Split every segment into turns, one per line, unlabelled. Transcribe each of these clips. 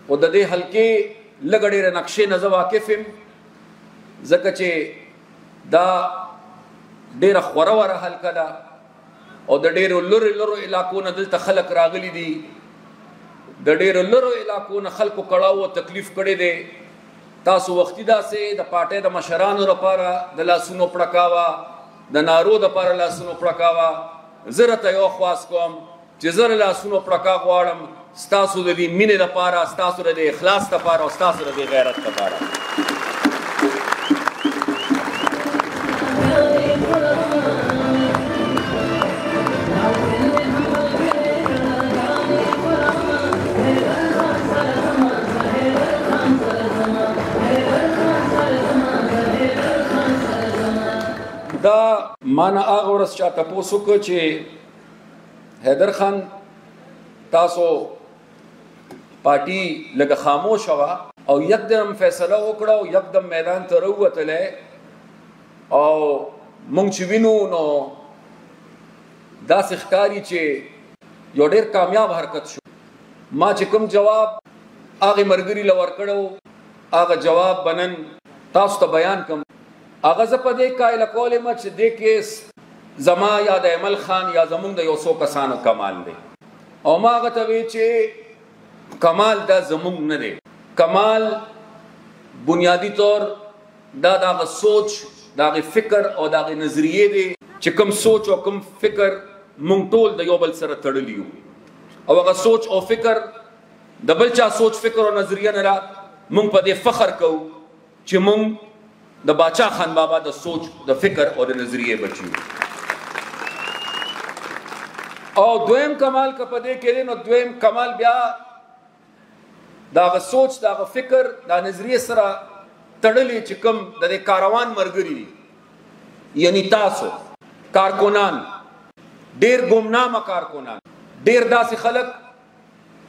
او د دې حلقې لږ ډېره نقشې نه زه واقف یم ځکه چې دا ډېره خوره وره حلقه ده او د ډېرو لرو علاقو نه دلته خلک راغلي دي د ډېرو لرو علاقو نه خلکو کړاو او تکلیف کړی دی تاسو وختي داسې د پارټۍ د مشرانو لپاره د لاسونو پړکاوه د نارو دپاره لاسونو پړکاوه زه راته یو خواست کوم چې زه لاسونو پړکا غواړم ستاسو د دې مینې لپاره ستاسو د اخلاص لپاره او ستاسو د غیرت لپاره دا مانا هغه ورځ چا تپوس وکړ چې حیدر خان تاسو پارټي لږه خاموشه وه او یکدم فیصله وکړه او یکدم میدان ته راووتلی او موږ چې وینو نو داسې ښکاري چې یو ډېر کامیاب حرکت شو ما چې کوم جواب هغې ملګري له ورکړی هغه جواب به نن تاسو ته بیان کړم هغه زه په دې قایله کول یم چې دې کې زما یا د ایمل خان یا زمونږ د یو څو کسانو کمال دی او ما هغه ته وی چې کمال دا زمونږ نه دی کمال بنیادی طور دا د هغه سوچ د هغې فکر او د هغې نظریې دی چې کوم سوچ او کوم فکر مونږ ټول د یو بل سره تړلي یو او هغه سوچ او فکر د بل چا سوچ فکر او نظریه نه را مونږ په دې فخر کوو چې مونږ د باچا خان بابا د سوچ د فکر او د نظریه بچیو او دویم کمال که په دې کې دی نو دویم کمال بیا د هغه سوچ د هغه فکر د نظریې سره تړلي چې کوم د دې کاروان ملګري دي یعنی تاسو کارکنان ډېر ګمنامه کارکنان ډېر داسې خلک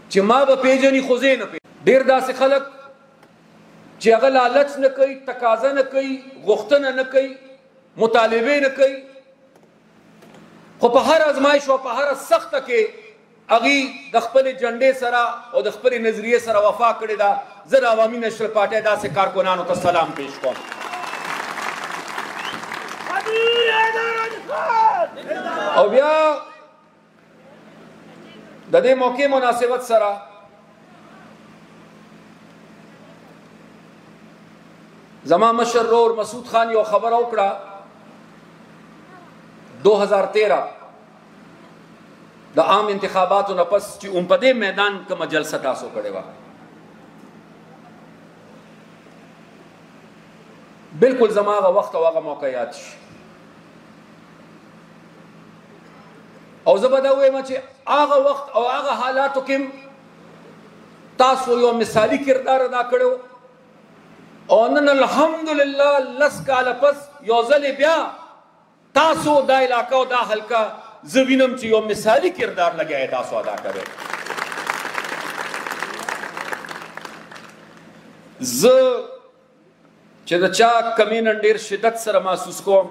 چې ما به پیژني خو زه نه پیژنم ډېر داسې خلک چې هغه لالچ نه کوي تقاضا نه کوي غوښتنه نه کوي مطالبې نه کوي خو په هر ازمایش او په هر سخته کې هغې د خپلې جنډې سره او د خپلې نظریې سره وفا کړې ده زه د عوامي نشرل پارټۍ داسې کارکنانو ته سلام پیش کوم او بیا د دې موقع مناسبت سره زما مشر رور مسعود خان یو خبره وکړه 2013 د عام انتخاباتو نه پس چې په دې میدان کومه جلسه تاسو کړې وه بالکل زما هغه وخت او هغه موقع یاد شي او زه به دا ووایم چې هغه وخت او هغه حالاتو کې تاسو یو مثالي کردار ادا کړی او نن الحمدلله لس کاله پس یو ځلې بیا تاسو دا علاقه او دا حلقه زه وینم چې یو مثالي کردار لګیا تاسو ادا کوئ زه چې د چا کمی نن ډېر شدت سره محسوس کوم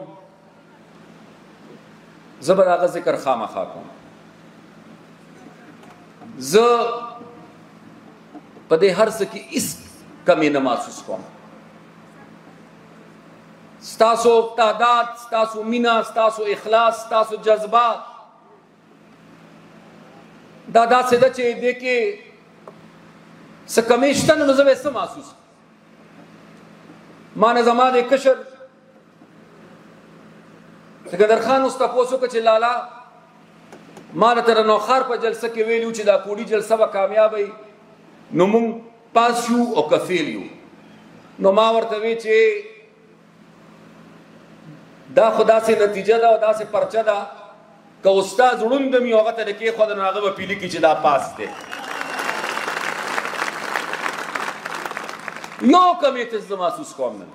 زه به د هغه ذکر خامخا کوم زه په دې هر څه کې هېڅ کمی نه محسوس کوم ستاسو تعداد ستاسو مینا ستاسو اخلاص ستاسو جذبه دا داسې ده چې دې کې څه کمی شته نو زه به څه محسوس ما نه زما د کشر سکندر خان اوس تپوس وکړه چې لالا ما نه تر نوخار په جلسه کې ویلي چې دا کوډي جلسه به کامیابه وي نو موږ پاس یو او کفیل یو نو ما ورته وی چې دا خو داسې نتیجه ده او داسې پرچه ده که استاد ړوند وي هغه ته د کېښوده نو هغه به پیلي کړي چې دا پاس دی یو کمی ته زه محسوس کوم نه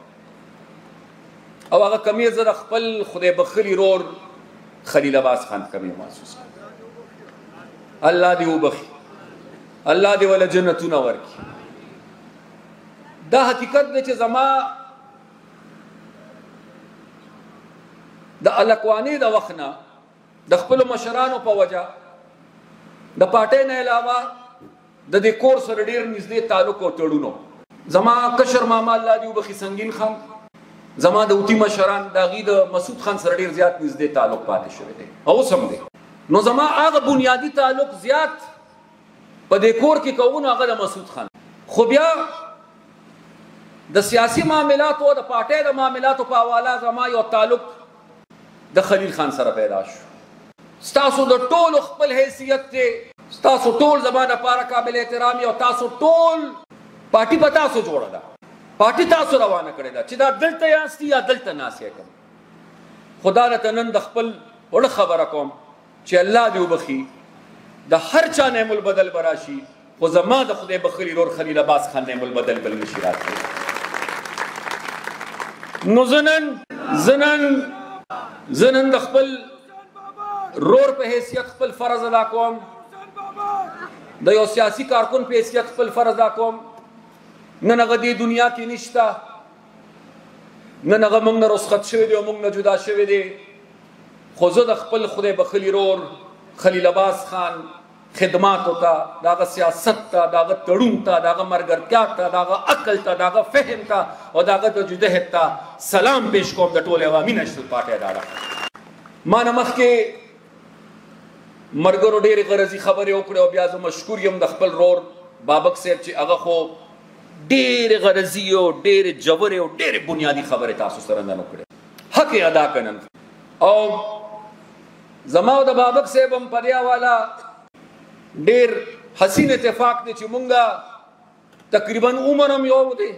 او هغه کمی زه د خپل خدای بخلي رور خلیل عباس خان کمی محسوس کوم الله دې وبخي الله دې وله جنتونه ورکړي دا حقیقت دی چې زما د الکوانې د وخت نه د خپلو مشرانو په وجه د پارټۍ نه علاوه د دې کور سره ډېر نږدې تعلق او تړون. زما کشر ماما الله دې وبخي سنگین خان، زما د اوتی مشران د هغې د مسعود خان سره ډېر زیات نږدې تعلق پاتې شوی دی، اوس هم دی. نو زما هغه بنیادي تعلق زیات په دې کور کې کوو هغه د مسعود خان. خو بیا د سیاسي معاملاتو او د پارټۍ د معاملاتو په حواله زما یو تعلق د خلیل خان سره پیدا شو. ستاسو د ټولو خپل حیثیت دی، ستاسو ټول زما دپاره قابل احترام یو، تاسو ټول پارټي په تاسو جوړه ده، پارټي تاسو روانه کړې ده چې دا دلته یاست یا دلته ناست یې کوم. خدا درته نن د خپل وړه خبره کوم چې الله دې وبخي، د هر چا نعم البدل به راشي، خو زما د خدای بخلي رور خلیل عباس خان نعم البدل بل نشي راتلی. نو زه نن د خپل رور په حیثیت خپل فرض ادا کوم، د یو سیاسي کارکن په حیثیت خپل فرض ادا کوم. نن هغه دې دنیا کې نشته، نن هغه موږ نه رخصت شوی دی او موږ نه جدا شوی دی، خو زه د خپل خدای بخلي رور خلیل عباس خان خدماتو ته، د هغه سیاست ته، د هغه تړون ته، د هغه ملګرتیا ته، د هغه عقل ته، د هغه فهم ته او د هغه د جدهت ته سلام پیش کوم د ټولې عوامي نشرل پارټۍ اداره. ما نه مخکې ملګرو ډېرې غرضي خبرې وکړې او بیا زه مشکور یم د خپل رور بابک صاحب چې هغه خو ډېرې غرضي او ډېرې ژورې او ډېرې بنیادي خبرې تاسو سره نن وکړې، حق یې ادا کړه نن. او زما او د بابک صاحب هم په دې حواله ډېر حسین اتفاق دی چې مونږه تقریبا عمر هم یو دی.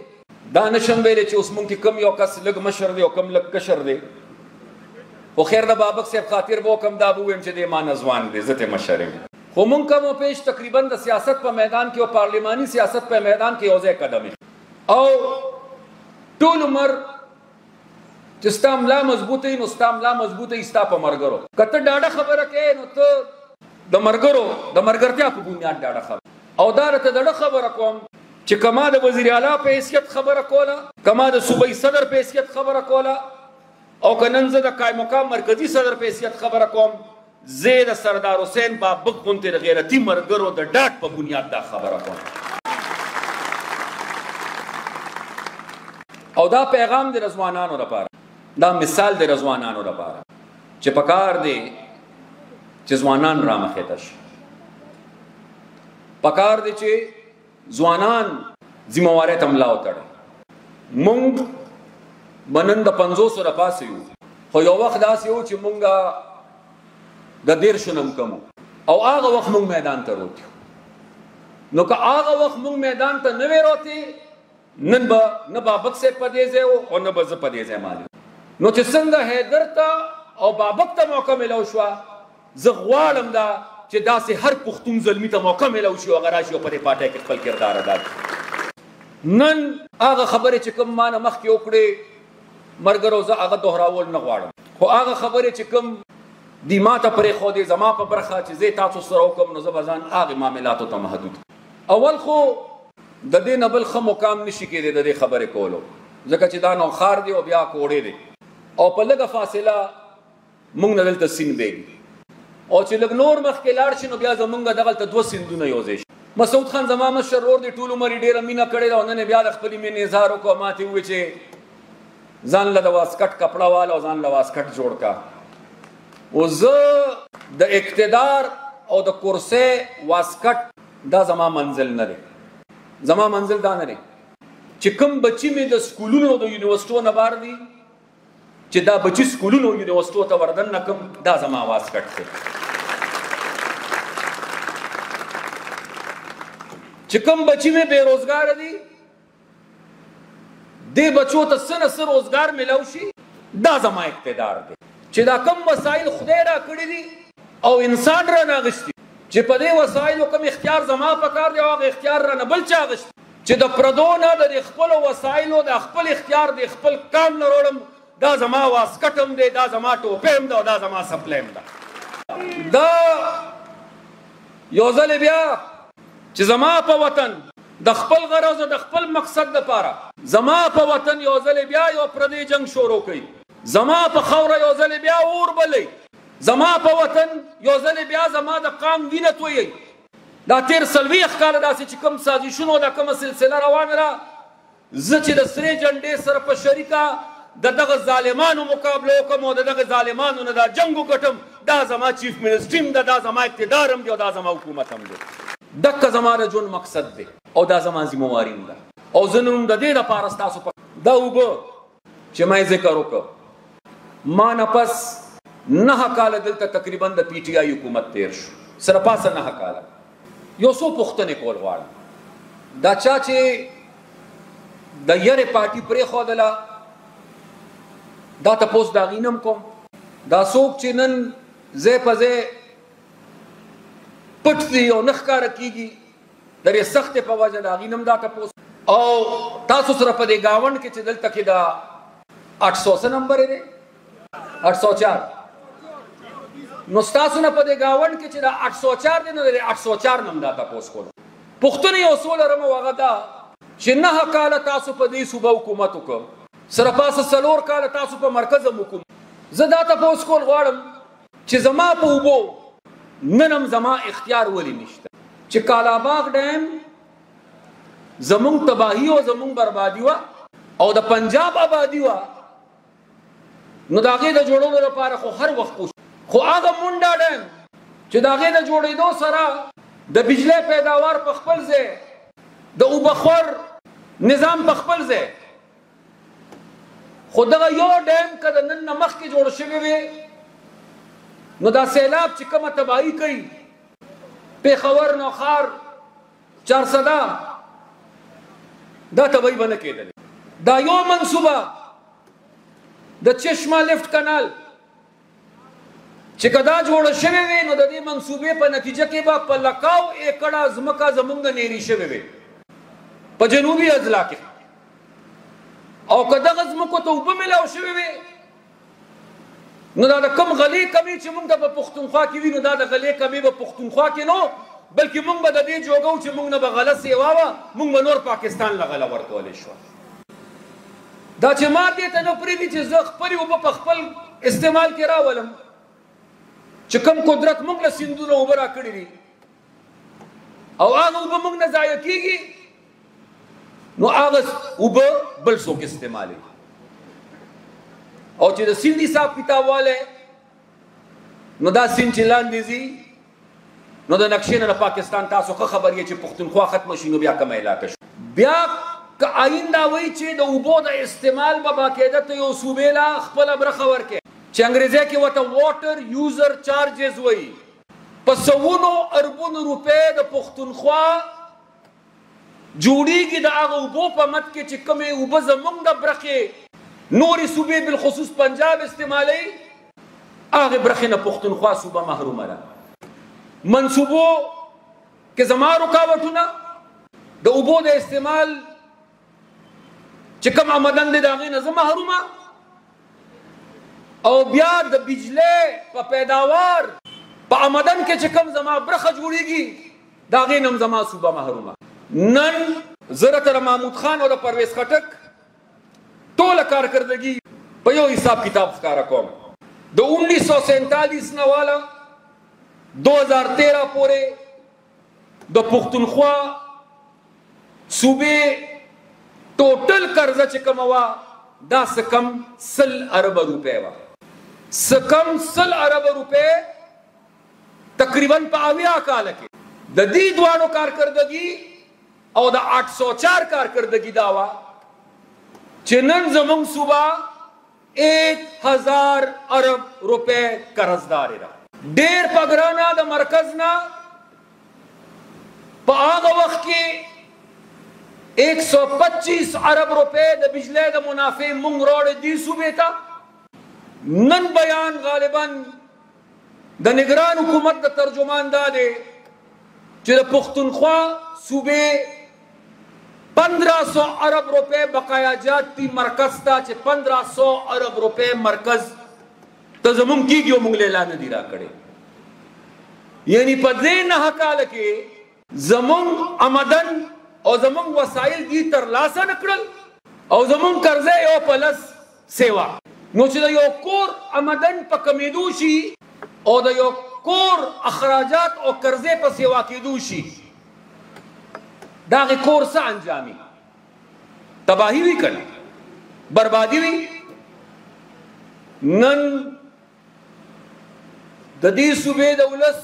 دا نشم ویلی چې اوس مونږ کې کم یو کس لږ مشر دی او کم لږ کشر دی، خو خیر د بابک صاحب خاطر به وکم دا به ووایم چې دی ما نه ځوان دی، زه ترې مشر یم. خو مونږ کم و پیش تقریبا د سیاست په میدان کې او پارلیماني سیاست په میدان کې یو ځای قدم او ټول عمر چې ستا ملا مضبوطه وي نو ستا ملا مضبوطه وي ستا په ملګرو. که ته ډاډه خبره کوې نو ته د ملګرو د ملګرتیا په بنیاد ډاډه خبره. او دا راته ډاډه خبره کوم چې که ما د وزیر اعلی په حیثیت خبره کوله، که ما د صوبایي صدر په حیثیت خبره کوله، او که نن زه د قائم مقام مرکزي صدر په حیثیت خبره کوم، زه د سردار حسین بابک غوندې د غیرتي ملګرو د ډاډ په بنیاد دا خبره کوم. او دا پیغام د ځوانانو لپاره، دا مثال د ځوانانو لپاره چې پکار دی چې ځوانان رامخې ته شي، پکار دی چې ځوانان ذمہوارۍ ته ملا وتړي. مونږ به نن د 500 نه پاسه یو، خو یو وخت داسې و چې مونږ د 150 نه هم کم او هغه وخت مونږ میدان ته روتیو. نو که هغه وخت مونږ میدان ته نه وی روتې، نن به نه بابک صاحب په دې ځای و او نه به زه په دې ځای باندې. نو چې څنګه حیدر ته او بابک ته موقع میلاو شوه، زه غواړم دا چې داسې هر پښتون زلمي ته موقع میلاو شي او هغه راشي او په دې پارټۍ کې خپل کردار ادا کړي. نن هغه خبرې چې کوم ما نه مخکې وکړې ملګرو، زه هغه دوهراول نه غواړم، خو هغه خبرې چې کوم دی ما ته پرېښودې زما په برخه چې زه تاسو سره وکړم، نو زه به ځان هغې معاملاتو ته محدود. اول خو د دې نه بل ښه مقام نشي کېدی د دې خبرې کولو، ځکه چې دا نوښار دی او بیا کوړې دی او په لږه فاصله مونږ نه دلته سیند بیږي، او چې لږ نور مخکې لاړ شي نو بیا زمونږ دغلته 2 سیندونه یو ځای شي. مسعود خان زما مشر ورور دی، ټول عمر یې ډېره مینه کړې ده او نن یې بیا د خپلې مینې اظهار وکړو. ما ته یې وویل چې ځان له د واسکټ کپړه واله او ځان له واسکټ جوړ کا. او زه د اقتدار او د کرسۍ واسکټ دا زما منزل نه دی، زما منزل دا نه دی چې کوم بچي مې د سکولونو او د یونیورسټو نه بار دي چې دا بچي سکولونو او یونیورسټو ته وردن نه کوم، دا زما واسکټ دی. چې کوم بچي مې بې روزګاره دي، دې بچو ته څه نه څه روزګار میلاو شي، دا زما اقتدار دی. چې دا کم وسایل خدای را کړي دي او انسان را نه اغوښتي، چې په دې وسایلو کم اختیار زما پکار دی او هغه اختیار را نه بل چا اغوښتي، چې د پردو نه د خپلو وسایلو د خپل اختیار د خپل کام نه وړم، دا زما واسکټ هم دی، دا زما ټوپۍ هم ده او دا زما سپلی هم ده. دا یو ځل بیا چې زما په وطن د خپل غرض او د خپل مقصد دپاره زما په وطن یو ځل بیا یو پردی جنگ شروع کوي، زما په خوره یو ځل بیا اور بلی، زما په وطن یو ځل بیا زما د قام وینه تویي، دا تیر 40 کاله داسې چې کوم سازشونو دا کومه سلسله روانه ده، زه چې د سرې جنډې سره په شریکه د دغه ظالمانو مقابله وکړم او د دغه ظالمانو نه دا جنګ وګټم، دا زما چیف منسټر هم ده، دا زما اقتدار هم دی او دا زما حکومت هم دی. دغه زما د ژوند مقصد دی او دا زما ذمہواري هم ده. او زه نن د دې دپاره ستاسو په دا اوبه چې ما ذکر وکړ، ما نه پس 9 کاله دلته تقریبا د پی ټی آی حکومت تیر شو، سره پاسه 9 کاله. یو څو پوښتنې کول غواړم. دا چا چې د یرې پارټي پرېښودله دا تپوس د هغې نه هم کوم. دا څوک چې نن ځای په ځای پټ دي او نه ښکاره کېږي د دې سختې په وجه د هغې نه هم دا تپوس. او تاسو سره په دې ګاونډ کې چې دلته کې دا 800 نمبر دی 804، نو ستاسو نه په دې ګاونډ کې چې دا 804 دی نو د 804 نه هم دا تپوس کول. پوښتنه یو څو لرم او هغه دا چې 9 کاله تاسو په دې صوبه حکومت وکړ، سره پاسه 4 کاله تاسو په مرکز هم حکومت. زه دا تپوس کول غواړم چې زما په اوبو نن هم زما اختیار ولې نشته چې کالاباغ ډیم زمونږ تباهي او زمونږ بربادي وه او د پنجاب آبادي وه، نو د هغې د جوړولو لپاره خو هر وخت کوشش، خو هغه مونډا ډیم چې د هغې د جوړېدو سره د بجلی پیداوار په خپل ځای، د اوبخور نظام په خپل ځای، خو دغه یو ډیم که د نن نه مخکې جوړ شوی وي نو دا سیلاب چې کومه تباهي کوي پېښور، نوخار، چارسده، دا تباهي به نه کېدلې. دا یو منصوبه د چشمه لیفت کنال چې که دا جوړه شوې وي نو د دې منصوبې په نتیجه کې به په لکاو ایکړه ځمکه زموږ نه نیري شوې وي په جنوبي اضلاع کې، او که دغه ځمکو ته اوبه میلاو شوې وي نو دا د کوم غلې کمې چې موږ ته په پښتونخوا کې وي نو دا د غلې کمې به پښتونخوا کې نو بلکې موږ به د دې جوګو چې موږ نه به غله سیوا وه موږ به نور پاکستان له غله ورکولی شوه. دا چې ما دې ته نه پرېږدي چې زه خپلې اوبه په خپل استعمال کې راولم، چې کوم قدرت موږ له سیندونو اوبه راکړي دي او هغه اوبه موږ نه ضایع کېږي نو هغه اوبه بل څوک استعمالوي. او چې د سیند حساب کتاب والی نو دا سیند چې لاندې ځي نو د نقشې نه د پاکستان تاسو ښه خبر یې چې پښتونخوا ختمه شي نو بیا کومه علاقه شو. بیا که آینده وایي چې د اوبو د استعمال به باقاعده ته یو صوبې له خپله برخه ورکړي چې انګریزی کې ورته واټر یوزر چارجز وایي، په سوونو اربونو روپۍ د پښتونخوا جوړیږي د هغه اوبو په مد کې چې کومې اوبه زموږ د برخې نورې صوبې بالخصوص پنجاب استعمالوي، هغې برخې نه پښتونخوا صوبه محرومه ده. منصوبو کې زما رکاوټونه د اوبو د استعمال چې کوم آمدن دی د هغې نه زه محرومه، او بیا د بجلی په پیداوار په آمدن کې چې کوم زما برخه جوړیږي د هغې نه هم زما صوبه محرومه. نن زه راته د محمود خان او د پرویز خټک ټوله کارکردګي په یو حساب کتاب ښکاره کوم. د 1947 نه واله 2013 پورې د پښتونخوا صوبې ټوټل قرضه چې کومه وه دا څه کم 100 اربه روپۍ وه، څه کم 100 اربه روپۍ تقریبا په 80 کاله کې. د دې دواړو کارکردګي او د 804 کارکردګي دا وه چې نن زموږ صوبه 1000 ارب روپۍ قرضدارې ده. ډېر په ګرانه د مرکز نه په هغه وخت کې 125 ارب روپۍ د بجلی د منافع مونږ راوړې دې صوبې ته. نن بیان غالبا د نگران حکومت د ترجمان دا دی چې د پښتونخوا صوبې 1500 ارب روپۍ بقایا جات دي مرکز ته، چې 1500 ارب روپۍ مرکز ته زمونږ کېږي او مونږ لیلا نه دي راکړې. یعنی په دې 9 کاله کې زمونږ آمدن او زمونږ وسایل دي ترلاسه نه کړل او زمونږ قرضه یو په لس سیوا. نو چې د یو کور آمدن په کمیدو شي او د یو کور اخراجات او قرضې پسې واقعېدو شي د هغې کور څه انجامي تباهي وي که نه بربادي وي نن د دې صوبې د ولس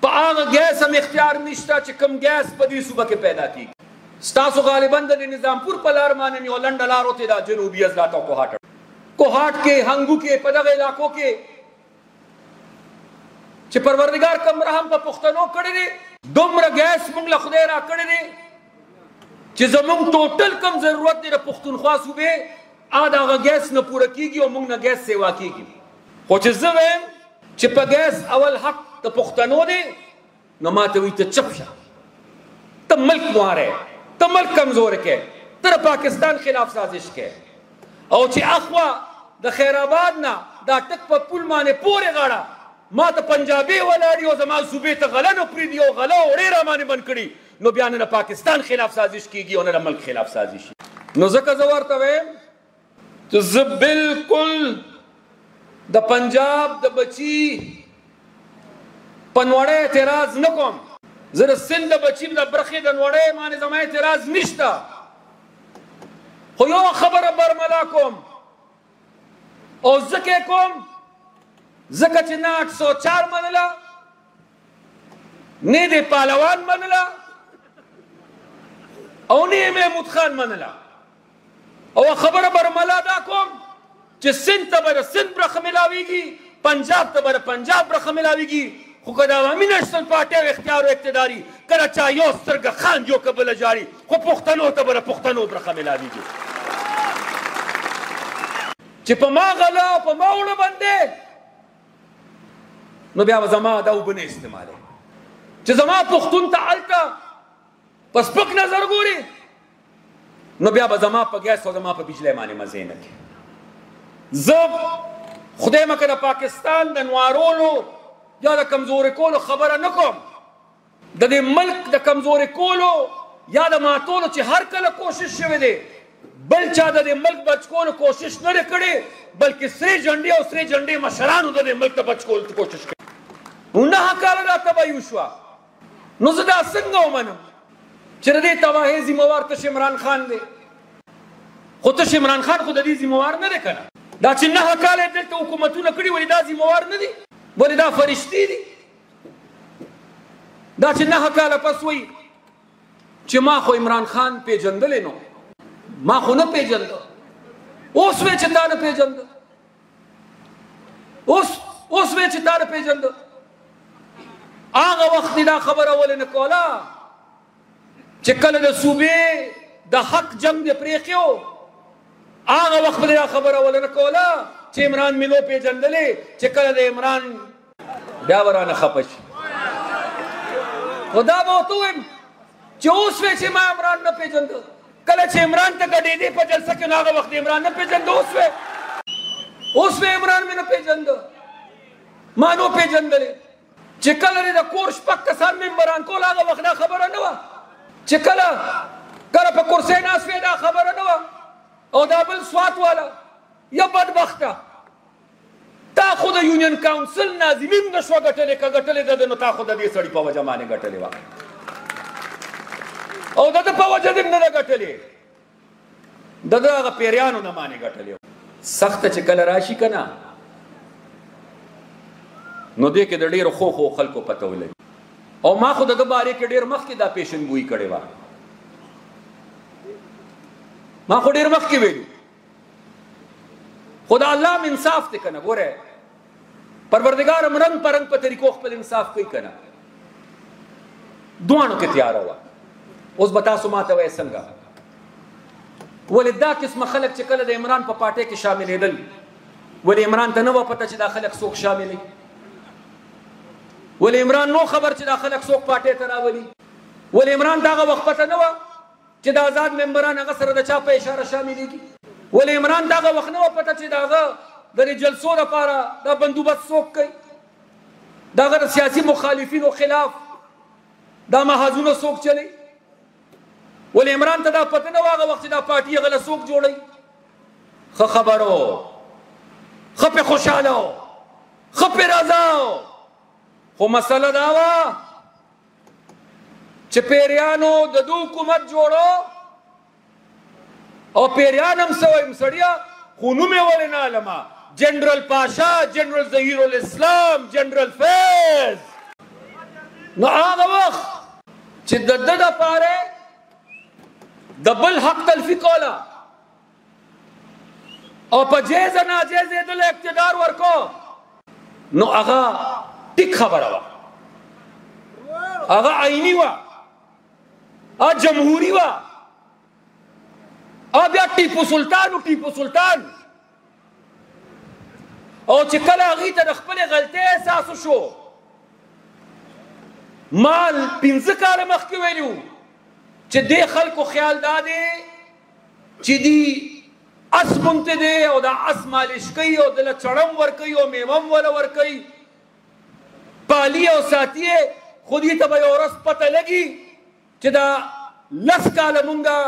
په هغه ګیس هم اختیار نشته چې کوم ګیس په دې صوبه کې پیدا کېږي ستاسو غالبا د نظامپور په لار باندې یو لنډه لار وتې ده جنوبي اضلاع او کوهاټ کې هنګو کې په دغه علاقو کې چې پروردګار کوم رحم په پښتنو کړی دی دومره ګیس موږ له خدای را کړی دی چې زموږ ټوټل کم ضرورت دی د پښتونخوا صوبې هغه د هغه ګیس نه پوره کېږي او موږ نه ګیس سیوا کېږي خو چې زه وایم چې په ګیس اول حق د پښتنو دی نو ما ته وایي ته چپ شه ته ملک مارې ته ملک کمزور کې ته د پاکستان خلاف سازش کې او چې اخوا د خیر آباد نه دا ټک په پل باندې پورې غاړه ما ته پنجابي ولاړ یو زما صوبې ته غله نه پرېږدي او غله وړې را باندې بند کړي نو بیا نه د پاکستان خلاف سازش کېږي او نه د ملک خلاف سازش نو ځکه زه ورته وایم چې زه بلکل د پنجاب د بچي په نوړی اعتراض نه کوم زه د سند د بچي د برخې د نوړی باندې زما اعتراض نشته خو یو خبره برملا کوم او ځکه کوم ځکه چې نه 804 منله نه د پهلوان منله او نه یې محمود خان منله او خبره برملا دا کوم چې سند ته به د سند برخه ملاویږي پنجاب ته به د پنجاب برخه ملاویږي خو که د عوامي نیشنل پارټۍ او اختیار او اقتداري کله چا یو سترګه خاندي او که بله جاري خو پښتنو ته به د پښتنو برخه ملاویږي چې په ما غله او په ما وړه باندې نو بیا به زما دا اوبه نه استعمالوي چې زما پښتون ته هلته په سپک نظر ګوري نو بیا به زما په ګیس او زما په بجلی باندې مزې نه کوي زه خدای مکه د پاکستان د نوارولو یا د کمزوري کولو خبره نه کوم د دې ملک د کمزوري کولو یا د ماتولو چې هر کله کوشش شوی دی بل چا د دې ملک بچ کولو کوشش نه دی کړی بلکې سرې جنډې او سرې جنډې مشرانو د دې ملک د بچ کولو کوشش کړې نو 9 کاله دا تباهي وشوه نو زه دا څنګه ومنم چې د دې تباهۍ ذمهوار تش عمران خان دی خو تش عمران خان خو د دې ذمهوار نه دی که نه دا چې 9 کاله یې دلته حکومتونه کړي ولې دا ذمهوار نه دي ولې دا فرشتې دي دا چې 9 کاله پس وایي چې ما خو عمران خان پیژندلی نو ما خو نه پیژنده اوس وی چې تا نه پیژنده اوس وی چې تا نه پیژنده هغه وخت دا خبره ولې نه کوله چې کله د صوبې د حق جنګ دې پرېښیو هغه وخت به دا خبره ولې نه کوله چې عمران مې نو پیژندلی چې کله د عمران بیا به رانه خفه شي خو دا به ورته ووایم چې اوس وی چې ما عمران نه پیژنده کله چې عمران ته ګډېدې په جلسه کې نو هغه وخت عمران نه پیژنده اوس وی عمران مې نه پیژنده ما نو پیژندلی چې کله د کور 6 کسان ممبران کول هغه وخت دا خبره نه وه چې کله په کرسۍ ناست وې دا خبره نه وه او دا بل سوات والا یا بدبخته تا خو د یونین کاونسل ناظمین نه شوه ګټلې که ګټلې ده نو تا خو د دې سړي په وجه باندې ګټلې وه او د ده په وجه دې نه ده ګټلې د ده هغه پیریانو نه باندې ګټلې سخته چې کله راشي که نه نو دې کې د ډېرو ښو خلکو پته ولګي او ما خو د ده بارې کې ډېر مخکې دا پیشنګویي کړې وه ما خو ډېر مخکې ویلي خو د الله انصاف دی که نه ګوره پروردګار هم رنګ په رنګ په طریقو خپل انصاف کوي که نه دواړو کې تیاره وه اوس به تاسو ما ته وایې څنګه ولې دا قسمه خلک چې کله د عمران په پارټۍ کې شاملېدل ولې عمران ته نه وه پته چې دا خلک څوک شاملوي ولې عمران نو خبر چې دا خلک څوک پارټۍ ته راولي ولې عمران ته هغه وخت پته نه وه چې د آزاد ممبران هغه سره د چا په اشاره شاملېږي ولې عمران ته هغه وخت نه وه پته چې د هغه د دې جلسو دپاره دا بندوبست څوک کوي د هغه د سیاسي مخالفینو خلاف دا محاذونه څوک چلی ولې عمران ته دا پته نه وه هغه وخت چې دا پارټي هغه له څوک جوړوي ښه خبر و ښه پې خوشحاله و خپ رضاو خو مسله دا وه چې پیریانو د دو حکومت جوړو او پیریان هم څه وایم سړیه خو نوم یې ولې نه علمه جنرال پاشا جنرال ظهیر الاسلام جنرال فیض نو هغه وخت چې د ده دپاره د بل حق تلفي کوله او په جیزه ناجیزه دله اقتدار ورکو نو هغه ټیک خبره وه هغه عیني وه هغه جمهوري وه او بیا ټیپو سلطان او چې کله هغې ته د خپلې غلطۍ احساس وشو مال 15 کاله مخکې ویلي وو چې دې خلکو خیال دا دی چې دی اس مونته دی او دا اس مالش کوي او دله چړم ورکوي او میوه هم وله ورکوي پالي او ساتي خو دې ته به یو ورځ پته لګي چې دا 10 کاله مونږه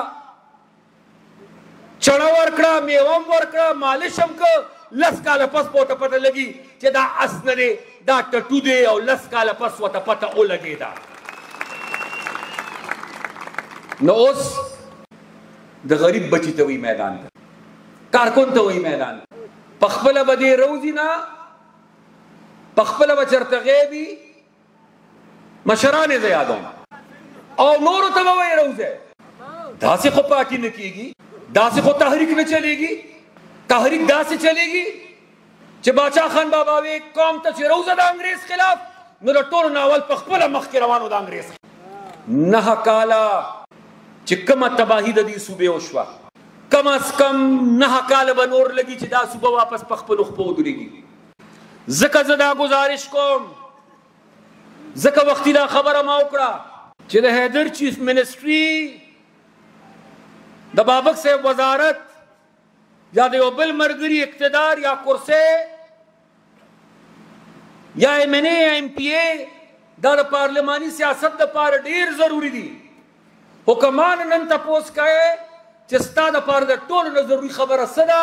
چړه ورکړه میوه هم ورکړه مالش هم که 10 کاله پس به ورته پته لګي چې دا اس نه دی دا ټټو دی او 10 کاله پس ورته پته ولګېده نو اوس د غریب بچي ته وایي میدان ته کارکون ته وایي میدان پخپله به دې روزي نه پخپله به چېرته غیبي مشران یې زه یادوم او نورو ته به وایي روزی داسې خو پارټي نه کېږي داسې خو تحریک نه چلېږي تحریک داسې چلېږي چې باچا خان بابا وی قوم ته چې روزه د انګریز خلاف نو د ټولو نه اول پخپله مخکې روانو د انګریز 9 کاله چې کومه تباهي د دې صوبې وشوه کم از کم 9 کاله به نور لګي چې دا صوبه واپس په خپلو خپو ودرېږي ځکه زه دا گزارش کوم ځکه وختي دا خبره ما وکړه چې د حیدر چیف منسټري د بابک صاحب وزارت یا د یو بل ملګري اقتدار یا کرسۍ یا MNA یا MPA دا د پارلماني سیاست دپاره ډېر ضروري دي خو که ما نه نن تپوس کوې چې ستا دپاره د ټولو نه ضروري خبره څه ده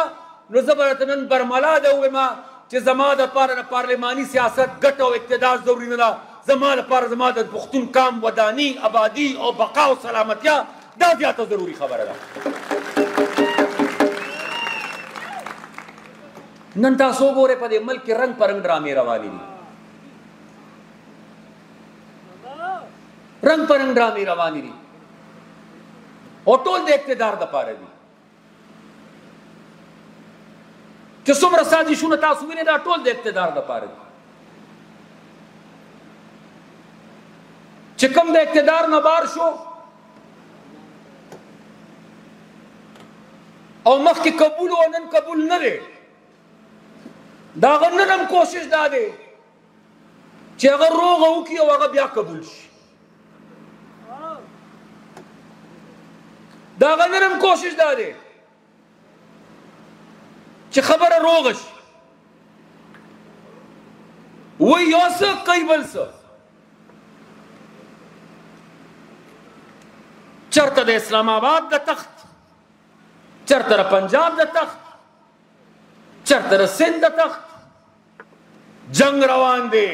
نو زه به درته نن برملا ده ووایم چې زما دپاره د پارلماني سیاست ګټه او اقتدار ضروري نه ده زما لپاره زما د پښتون کام وداني آبادي او بقا او سلامتیا دا زیاته ضروري خبره ده نن تاسو وګورئ په دې ملک کې رنګ په رنګ ډرامې روانې دي رنګ په رنګ ډرامې روانې دي او ټول د اقتدار دپاره دي چې څومره سازشونه تاسو وینئ دا ټول د اقتدار دپاره دي چې کوم د اقتدار نه بار شو او مخکې قبول و نن قبول نه دی د هغه نن هم کوشش دا دی چې هغه روغه وکړي او هغه بیا قبول شي د هغه نن هم کوشش دا دی چې خبره روغه شي وایي یو څه کوي بل څه چرته د اسلام آباد د تخت چرته د پنجاب د تخت چرته د سند د تخت جنگ روان دی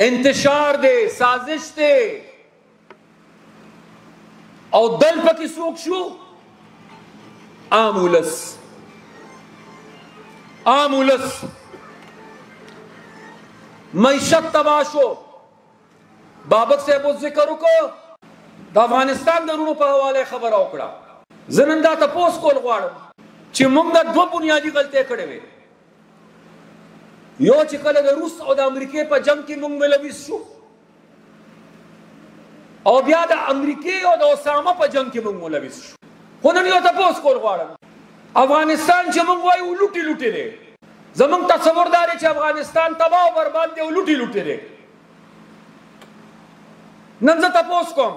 انتشار دی سازش دی او دل پکې څوک شو عام ولس معیشت تباه شو بابک صاحب ذکر وکړو د افغانستان د رونو په حواله خبره وکړه زه نن دا تپوس کول غواړم چې موږ دوه بنیادي غلطۍ کړې وې یو چې کله د روس او د امریکې په جنگ کې موږ ملوث شو او بیا د امریکې او د اسامه په جنگ کې موږ ملوث شو خو نن یو تپوس کول غواړم افغانستان چې موږ وایو لوټي لوټي دی زموږ تصور دا دی چې افغانستان تباه او برباد دی او لوټي لوټي دی نن زه تپوس کوم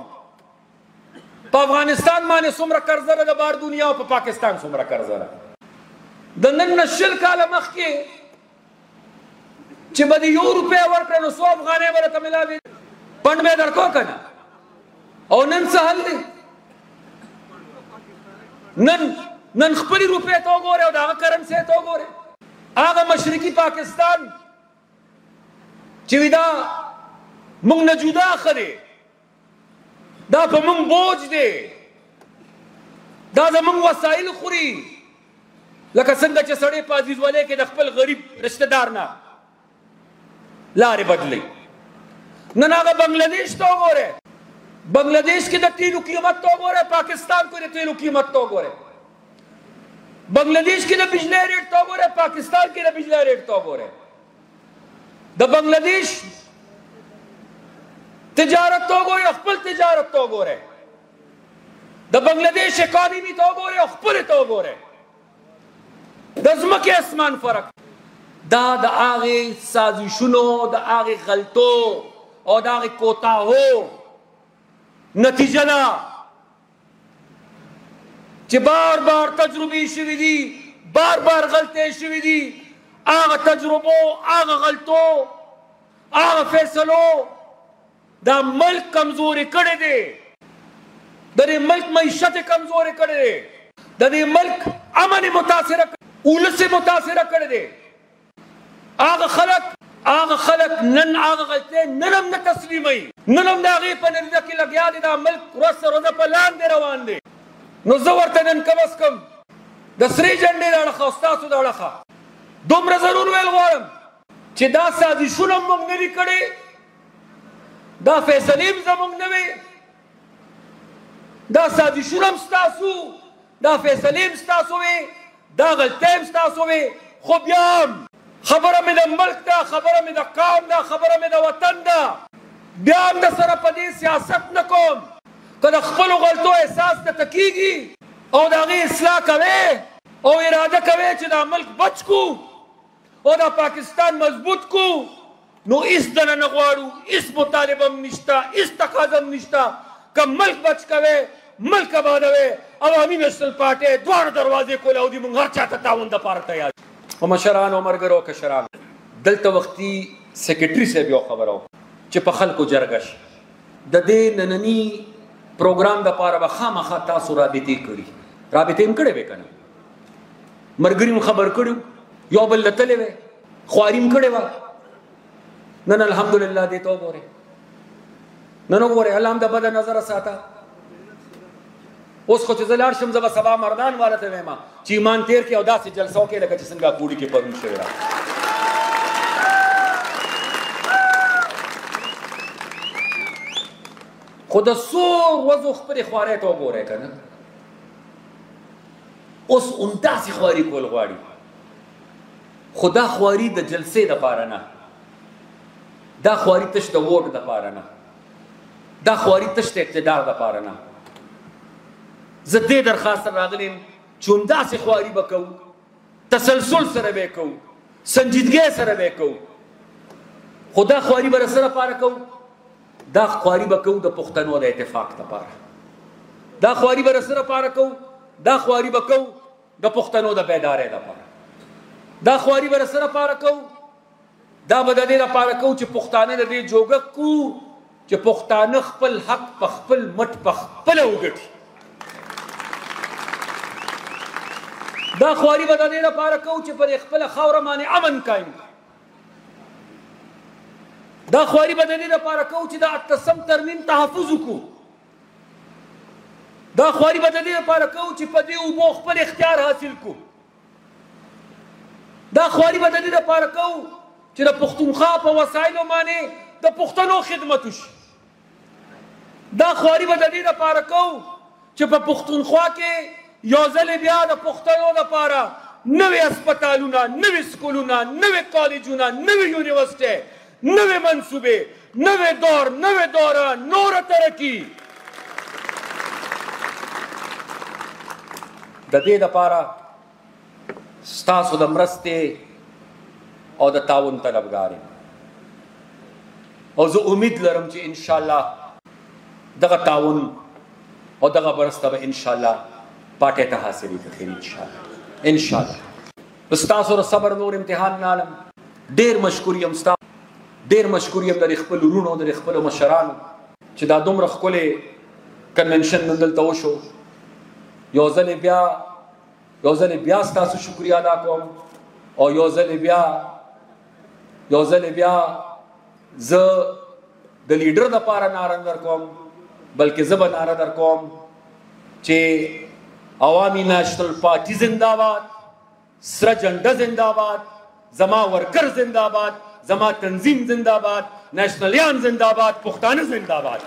په افغانستان باندې څومره قرضه ده د بار دنیا او په پاکستان څومره قرضه ده د نن نه 20 کاله مخکې چې به د 1 روپۍ ورکړه نو 100 افغانۍ به راته میلاوي پنډ به یې درکړو که نه او نن څه حل دی نن خپلې روپۍ ته وګورئ او د هغه کرنسۍ ته وګورئ هغه مشرقي پاکستان چې وي دا موږ نه جدا ښه دی، دا په موږ بوج دی، دا زموږ وسایل خوري. لکه څنګه چې سړی په عزیزولۍ کې د خپل غریب رشته دار نه لارې بدلوي. نن هغه بنګلادیش ته وګورئ، بنګلادیش کې د تیلو قیمت ته وګورئ، پاکستان کې د تیلو قیمت ته وګورئ. بنگلادیش کې د بجلی ریټ ته وګورئ، پاکستان کې د بجلی ریټ ته وګورئ. د بنگلادیش تجارت ته وګورئ، خپل تجارت ته وګورئ. د بنگلادیش اکانومي ته وګورئ، خپل ته وګورئ. د ځمکې اسمان فرق. دا د هغې سازشونو، د هغې غلطو او د هغې کوتاهو نتیجه ده چې بار بار تجربې شوي دي، بار بار غلطۍ شوي دي. هغه تجربو، هغه غلطو، هغه فیصلو دا ملک کمزوري کړی دی، د دې ملک معیشت کمزوري کړی دی، د دې ملک امن متاثره، ولس متاثره کړی دی. هغه خلک نن هغه غلطۍ نن هم نه تسلیموي، نن هم د هغې په نتیجه کې لګیا دي. دا ملک ورځ تر ورځه په لاندې روان دی. نو زه ورته نن کم از کم د سرې جنډې د اړخه او ستاسو د اړخه دومره ضرور ویل غواړم چې دا سازشونه موږ نه دي کړي، دا فیصلې هم زموږ نه وې، دا سازشونه هم ستاسو، دا فیصلې هم ستاسو وې، دا غلطۍ هم ستاسو وې. خو بیا هم خبره مې د ملک ده، خبره مې د قوم ده، خبره مې د وطن ده. بیا هم در سره په دې سیاست نه کوم که د خپلو غلطو احساس درته کېږي او د هغې اصلاح کوې او اراده کوې چې دا ملک بچ کو او دا پاکستان مضبوط کو، نو هېڅ دنه نه غواړو، هېڅ مطالبه هم نشته، هېڅ تقاضا هم نشته. که ملک بچ کوې، ملک آبادوې، عوامي نیشنل پارټۍ دواړه دروازې کولو دي، موږ هر چا ته تعاون دپاره تیار. او مشرانو، ملګرو، کشرانو، دلته وختي سیکرټري صاحب یو خبره وکړه چې په خلکو جرګه شي. د دې ننني پروګرام دپاره به خامخا تاسو رابطې کړي، رابطې هم کړې وې که نه؟ ملګري هم خبر کړي، یو بل له تللی وی، خواري هم کړې وه. نن الحمدلله دې ته وګورئ، نن وګورئ، الله هم د بده نظره ساته. اوس خو چې زه لاړ شم، زه به سبا مردان والا ته وایم چې ایمان تیر کړي او داسې جلسه وکړي لکه چې څنګه کوړي کې پرون شوې ده. خو د څو ورځو خپلې خوارۍ ته وګورئ که نه، اوس همداسې خواري کول غواړي. خو دا خواري د جلسې دپاره نه، دا خواري تش د ووټ دپاره نه، دا خواري تش د اقتدار دپاره نه. زه دې درخواست سره راغلی یم چې همداسې خواري به کوو، تسلسل سره به یې کوو، سنجیدګۍ سره به یې کوو. خو دا خواري به د څه دپاره کوو؟ دا خواري به کوو د پښتنو د اتفاق دپاره. دا خواري به د څه دپاره کوو؟ دا خواري به کوو د پښتنو د بیدارۍ دپاره. دا خواري به د څه دپاره کوو؟ دا به د دې دپاره کوو چې پښتانه د دې جوګک کوو چې پښتانه خپل حق په خپل مټ په خپله وګټي. دا خواري به د دې دپاره کوو چې پر خپله خاوره باندې امن قایم کړو. دا خواري به د دې دپاره کوو چې د 8 ترمیم تحفظ وکړو. دا خواري به د دې دپاره کوو چې په دې اوبو خپل اختیار حاصل کړو. دا خواري به د دې دپاره کوو چې د پښتونخوا په وسایلو باندې د پښتنو خدمت وشي. دا خواري به د دې دپاره کوو چې په پښتونخوا کې یو ځل بیا د پښتنو دپاره نوې هسپتالونه، نوې سکولونه، نوې کالجونه، نوې یونیورسټۍ، نوې منصوبې، نوې دور، نوې دوره، نوره ترقي. د دې دپاره ستاسو د مرستې او د تعاون طلبګار یم او زه امید لرم چې انشاءالله دغه تعاون او دغه مرسته به انشاءالله پارټۍ ته حاصلېږي انشاءالله. ستاسو د صبر نور امتحان نه علم. ډېر مشکور یم ستاسو، ډېر مشکور یم د خپلو وروڼو، د خپلو مشرانو چې دا دومره ښکلی کنونشن نن دلته وشو. یو ځل بیا ستاسو شکریه ادا کوم او یو ځل بیا زه د لیډر دپاره ناره در کوم بلکې زه به ناره در کوم چې عوامي نیشنل پارټي زنده‌باد، سره جنډه زنده‌باد، زما ورکر زنده‌باد، زما تنظیم زنده‌باد، نیشنلیان زنده‌باد، پښتانه زنده‌باد.